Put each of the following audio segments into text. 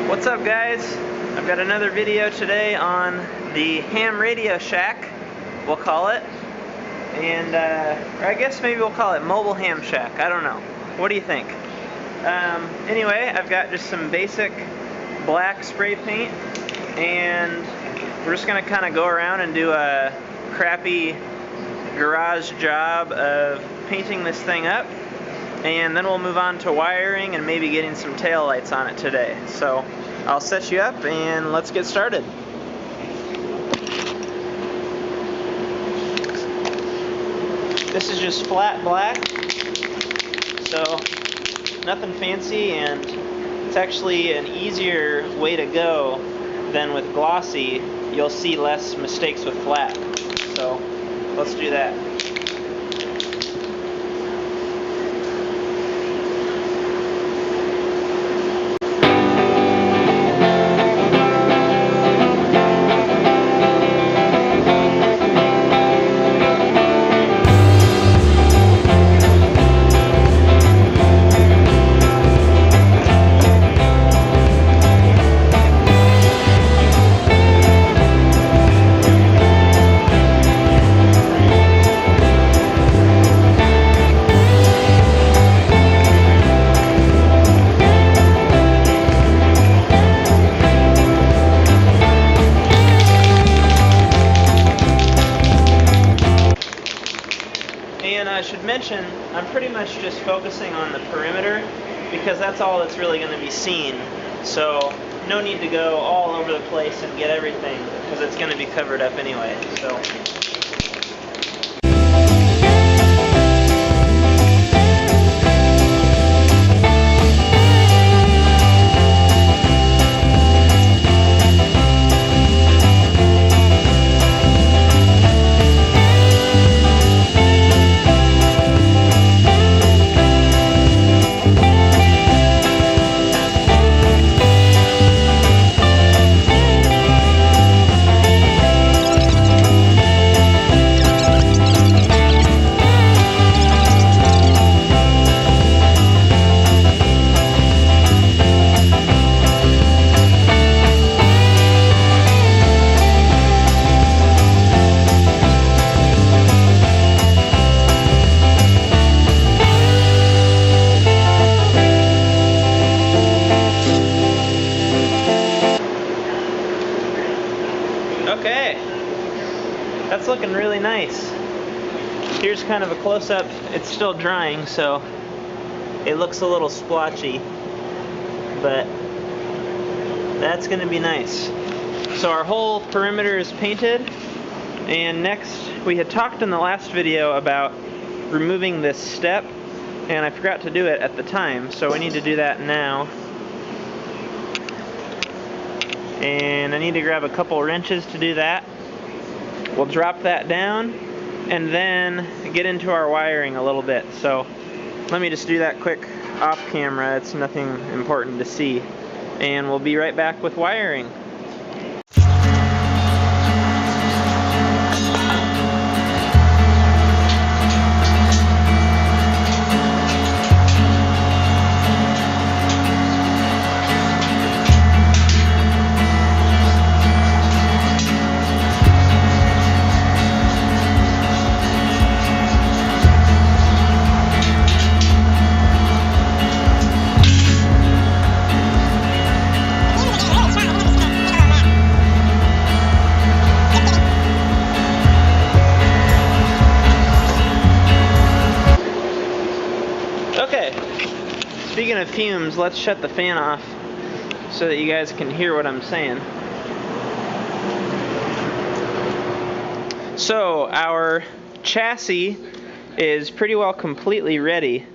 What's up, guys? I've got another video today on the ham radio shack, we'll call it, and or I guess maybe we'll call it mobile ham shack. I don't know. What do you think? Anyway, I've got just some basic black spray paint, and we're just gonna kind of go around and do a crappy garage job of painting this thing up, and then we'll move on to wiring and maybe getting some tail lights on it today. So I'll set you up and let's get started. This is just flat black, so nothing fancy, and it's actually an easier way to go than with glossy. You'll see less mistakes with flat. So let's do that. And I should mention, I'm pretty much just focusing on the perimeter because that's all that's really going to be seen. So no need to go all over the place and get everything because it's going to be covered up anyway. So. Okay, that's looking really nice. Here's kind of a close-up. It's still drying, so it looks a little splotchy, but that's going to be nice. So our whole perimeter is painted, and next, we had talked in the last video about removing this step, and I forgot to do it at the time, so we need to do that now. And I need to grab a couple wrenches to do that. We'll drop that down and then get into our wiring a little bit. So let me just do that quick off camera. It's nothing important to see. And we'll be right back with wiring. Okay, speaking of fumes, let's shut the fan off so that you guys can hear what I'm saying. So, our chassis is pretty well completely ready.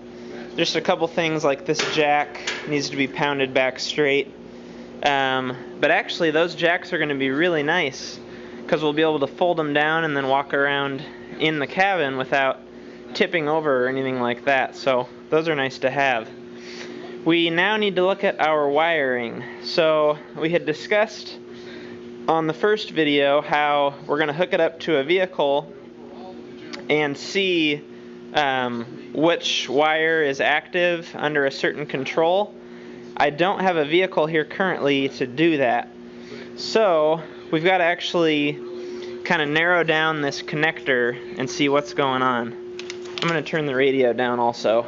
Just a couple things like this jack needs to be pounded back straight. But actually, those jacks are going to be really nice because we'll be able to fold them down and then walk around in the cabin without tipping over or anything like that. So those are nice to have. We now need to look at our wiring. So we had discussed on the first video how we're going to hook it up to a vehicle and see which wire is active under a certain control, I don't have a vehicle here currently to do that. So we've got to actually kind of narrow down this connector and see what's going on. I'm going to turn the radio down also.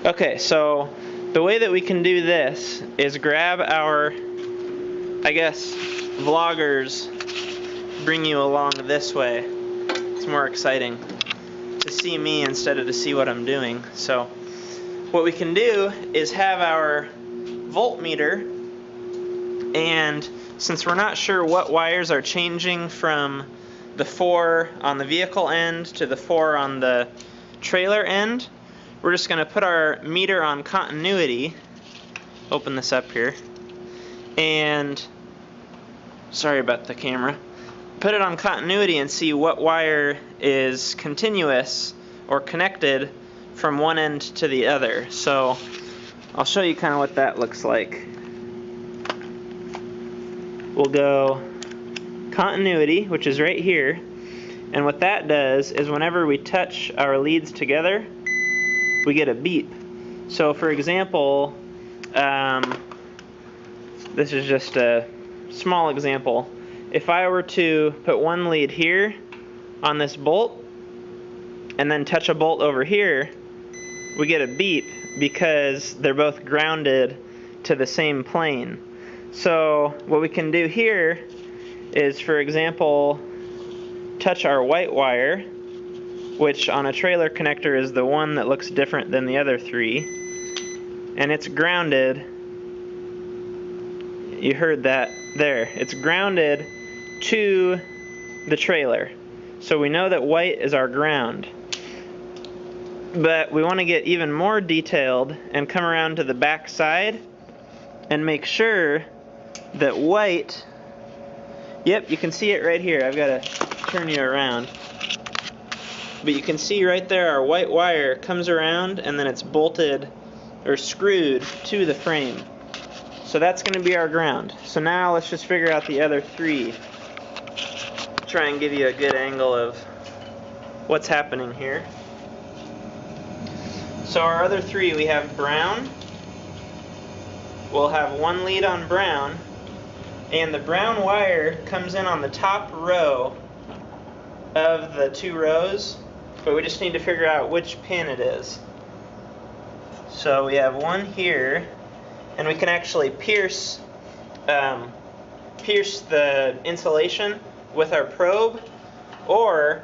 Okay, so the way that we can do this is grab our, I guess, vloggers bring you along this way. It's more exciting to see me instead of to see what I'm doing. So what we can do is have our voltmeter, and since we're not sure what wires are changing from the 4 on the vehicle end to the 4 on the trailer end, we're just going to put our meter on continuity. Open this up here. And sorry about the camera. Put it on continuity and see what wire is continuous or connected from one end to the other. So I'll show you kind of what that looks like. We'll go continuity, which is right here. And what that does is whenever we touch our leads together, we get a beep. So for example, this is just a small example. If I were to put one lead here on this bolt and then touch a bolt over here, we get a beep because they're both grounded to the same plane. So what we can do here is, for example, touch our white wire, which on a trailer connector is the one that looks different than the other 3, and it's grounded. You heard that there. It's grounded to the trailer. So we know that white is our ground. But we want to get even more detailed and come around to the back side and make sure that white, yep, you can see it right here. I've got to turn you around. But you can see right there our white wire comes around and then it's bolted or screwed to the frame. So that's going to be our ground. So now let's just figure out the other 3. Try and give you a good angle of what's happening here. So our other 3, we have brown. We'll have one lead on brown, and the brown wire comes in on the top row of the 2 rows, but we just need to figure out which pin it is. So we have one here, and we can actually pierce the insulation with our probe, or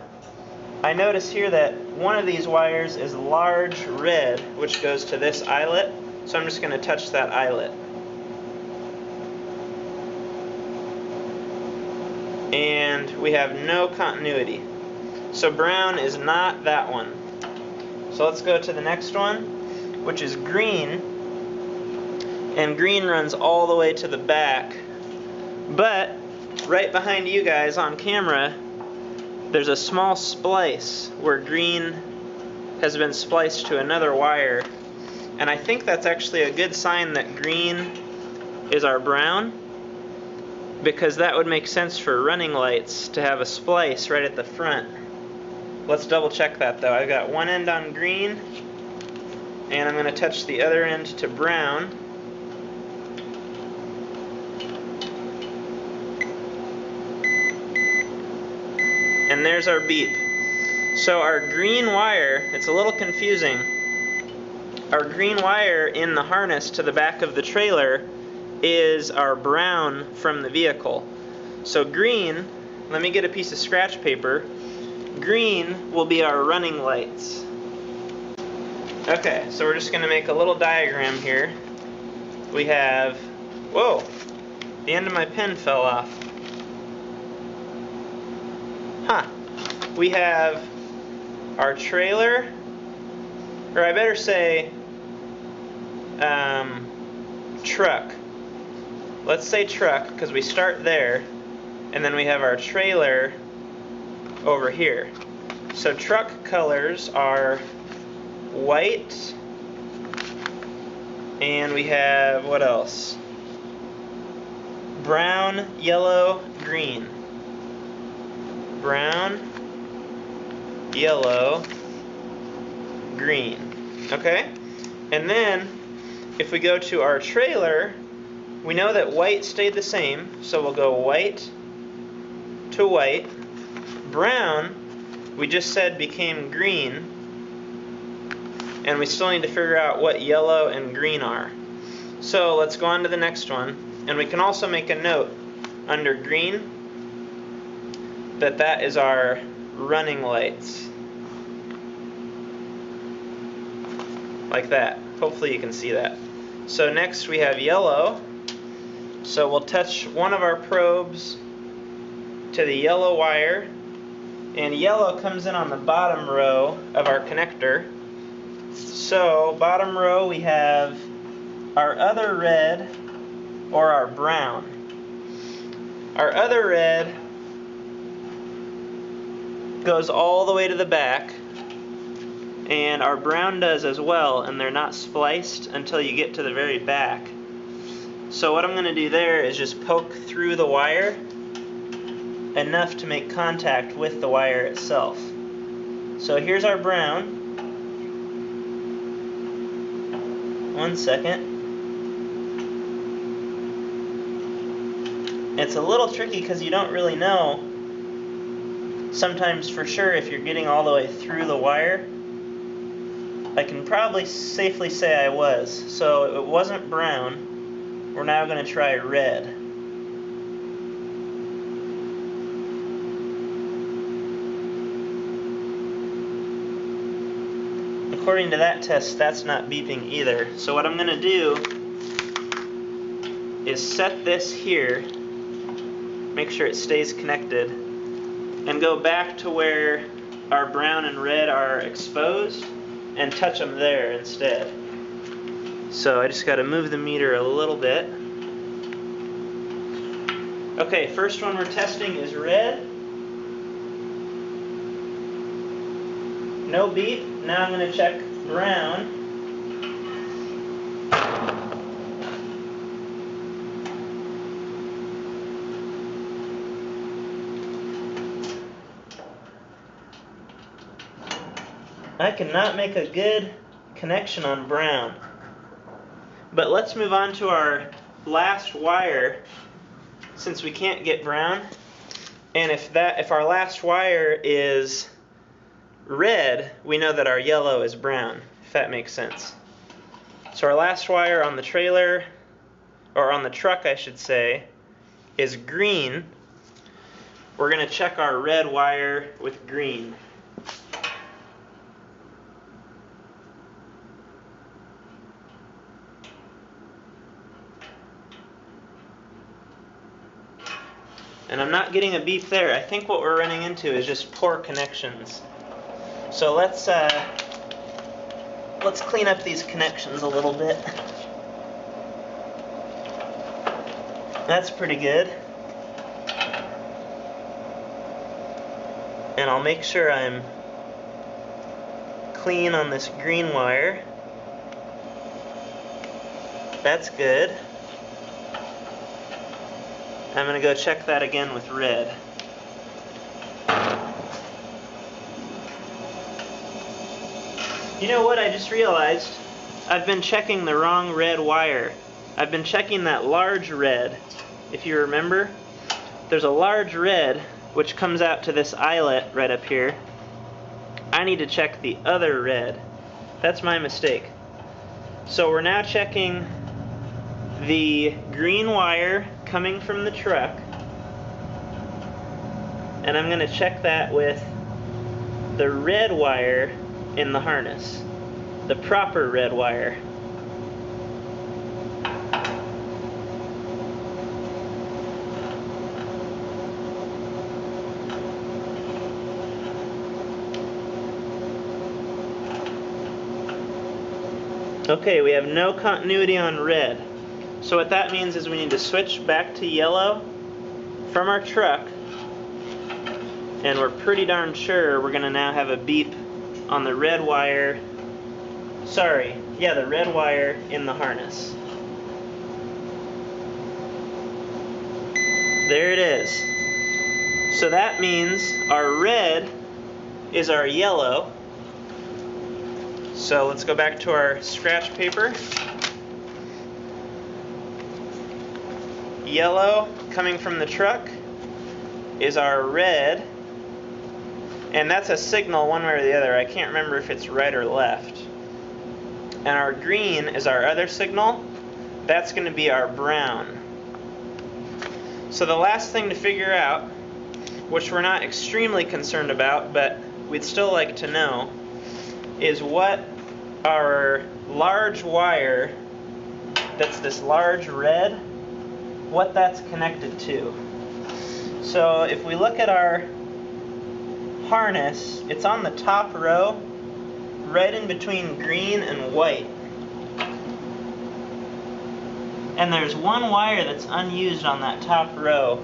I notice here that one of these wires is large red, which goes to this eyelet, so I'm just going to touch that eyelet. And we have no continuity. So brown is not that one. So let's go to the next one, which is green. And green runs all the way to the back. But right behind you guys on camera, there's a small splice where green has been spliced to another wire. And I think that's actually a good sign that green is our brown, because that would make sense for running lights to have a splice right at the front. Let's double check that though. I've got one end on green, and I'm going to touch the other end to brown. And there's our beep. So our green wire, it's a little confusing. Our green wire in the harness to the back of the trailer is our brown from the vehicle. So green, let me get a piece of scratch paper. Green will be our running lights. Okay, so we're just going to make a little diagram here. We have, whoa, the end of my pen fell off. Huh. We have our trailer, or I better say truck. Let's say truck, because we start there, and then we have our trailer over here. So truck colors are white, and we have, what else? Brown, yellow, green. Brown, yellow, green. Okay? And then, if we go to our trailer, we know that white stayed the same, so we'll go white to white. Brown, we just said became green, and we still need to figure out what yellow and green are. So let's go on to the next one, and we can also make a note under green that that is our running lights. Like that. Hopefully you can see that. So next we have yellow. So we'll touch one of our probes to the yellow wire, and yellow comes in on the bottom row of our connector. So bottom row we have our other red or our brown. Our other red goes all the way to the back, and our brown does as well, and they're not spliced until you get to the very back. So what I'm going to do there is just poke through the wire enough to make contact with the wire itself. So here's our brown. One second. It's a little tricky because you don't really know sometimes for sure if you're getting all the way through the wire. I can probably safely say I was. So it wasn't brown. We're now going to try red. According to that test, that's not beeping either. So what I'm going to do is set this here, make sure it stays connected, and go back to where our brown and red are exposed and touch them there instead. So I just got to move the meter a little bit. Okay, first one we're testing is red. No beep. Now I'm going to check brown. I cannot make a good connection on brown. But let's move on to our last wire, since we can't get brown. And if our last wire is red, we know that our yellow is brown, if that makes sense. So our last wire on the trailer, or on the truck I should say, is green. We're going to check our red wire with green. And I'm not getting a beep there. I think what we're running into is just poor connections. So let's clean up these connections a little bit. That's pretty good. And I'll make sure I'm clean on this green wire. That's good. I'm going to go check that again with red. You know what I just realized? I've been checking the wrong red wire. I've been checking that large red. If you remember, there's a large red which comes out to this eyelet right up here. I need to check the other red. That's my mistake. So we're now checking the green wire coming from the truck, and I'm going to check that with the red wire in the harness, the proper red wire. Okay, we have no continuity on red. So what that means is we need to switch back to yellow from our truck, and we're pretty darn sure we're going to now have a beep on the red wire. Sorry, yeah, the red wire in the harness. There it is. So that means our red is our yellow. So let's go back to our scratch paper. Yellow coming from the truck is our red, and that's a signal one way or the other. I can't remember if it's right or left. And our green is our other signal. That's going to be our brown. So the last thing to figure out, which we're not extremely concerned about, but we'd still like to know, is what our large wire, that's this large red, what that's connected to. So if we look at our harness, it's on the top row, right in between green and white. And there's one wire that's unused on that top row.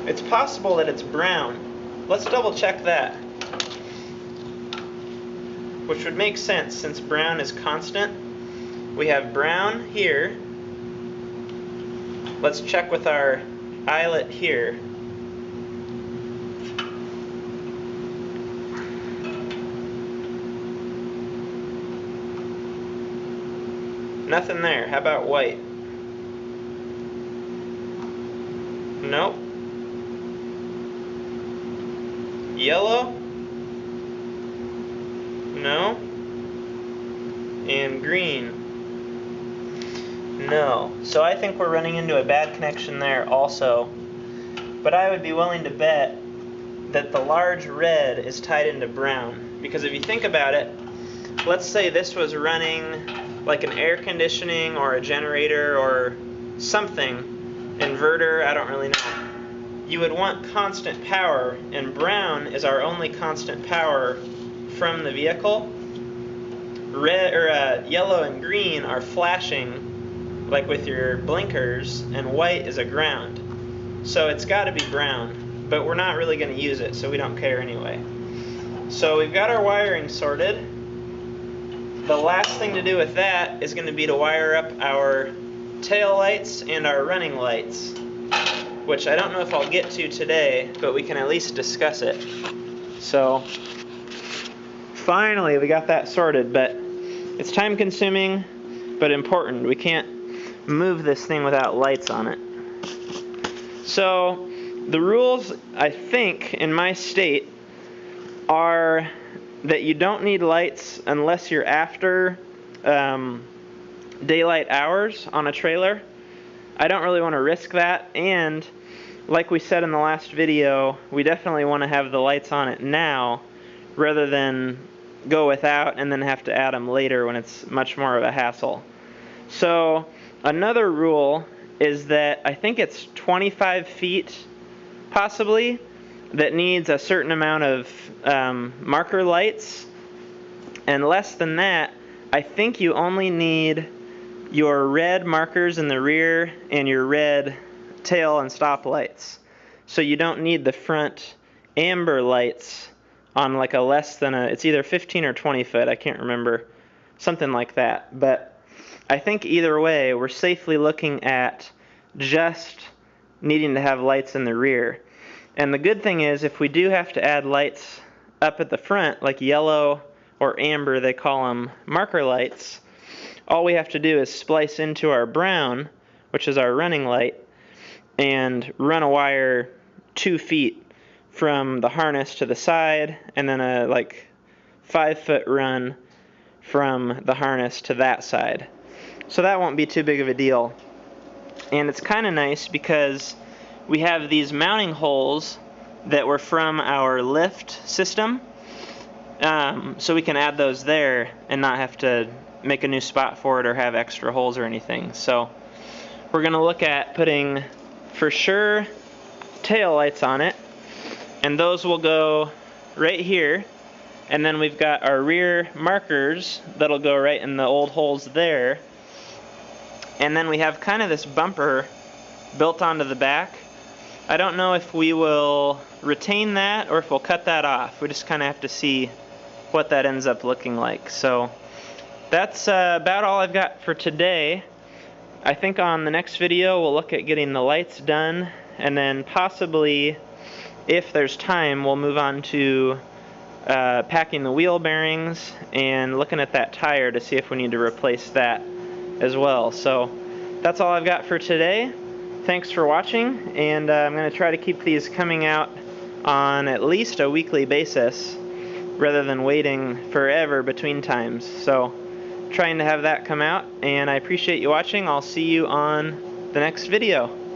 It's possible that it's brown. Let's double check that. Which would make sense since brown is constant. We have brown here. Let's check with our eyelet here. Nothing there. How about white? Nope. Yellow? No. And green? No. So I think we're running into a bad connection there also. But I would be willing to bet that the large red is tied into brown. Because if you think about it, let's say this was running like an air conditioning or a generator or something, inverter, I don't really know. You would want constant power, and brown is our only constant power from the vehicle. Red or yellow and green are flashing like with your blinkers, and white is a ground. So it's got to be brown, but we're not really going to use it, so we don't care anyway. So we've got our wiring sorted. The last thing to do with that is going to be to wire up our tail lights and our running lights, which I don't know if I'll get to today, but we can at least discuss it. So finally we got that sorted, but it's time consuming but important. We can't move this thing without lights on it. So the rules, I think, in my state are that you don't need lights unless you're after daylight hours on a trailer. I don't really want to risk that, and like we said in the last video, we definitely want to have the lights on it now rather than go without and then have to add them later when it's much more of a hassle. So another rule is that I think it's 25 feet possibly that needs a certain amount of marker lights, and less than that, I think you only need your red markers in the rear and your red tail and stop lights. So you don't need the front amber lights on like a less than it's either 15 or 20 foot, I can't remember, something like that. But I think either way, we're safely looking at just needing to have lights in the rear. And the good thing is, if we do have to add lights up at the front, like yellow or amber, they call them marker lights, all we have to do is splice into our brown, which is our running light, and run a wire 2 feet from the harness to the side, and then a like 5-foot run from the harness to that side. So that won't be too big of a deal. And it's kind of nice because we have these mounting holes that were from our lift system, so we can add those there and not have to make a new spot for it or have extra holes or anything. So we're going to look at putting, for sure, tail lights on it, and those will go right here, and then we've got our rear markers that'll go right in the old holes there, and then we have kind of this bumper built onto the back. I don't know if we will retain that or if we'll cut that off. We just kind of have to see what that ends up looking like. So that's about all I've got for today. I think on the next video we'll look at getting the lights done, and then possibly if there's time, we'll move on to packing the wheel bearings and looking at that tire to see if we need to replace that as well. So that's all I've got for today. Thanks for watching, and I'm going to try to keep these coming out on at least a weekly basis rather than waiting forever between times. So trying to have that come out, and I appreciate you watching. I'll see you on the next video.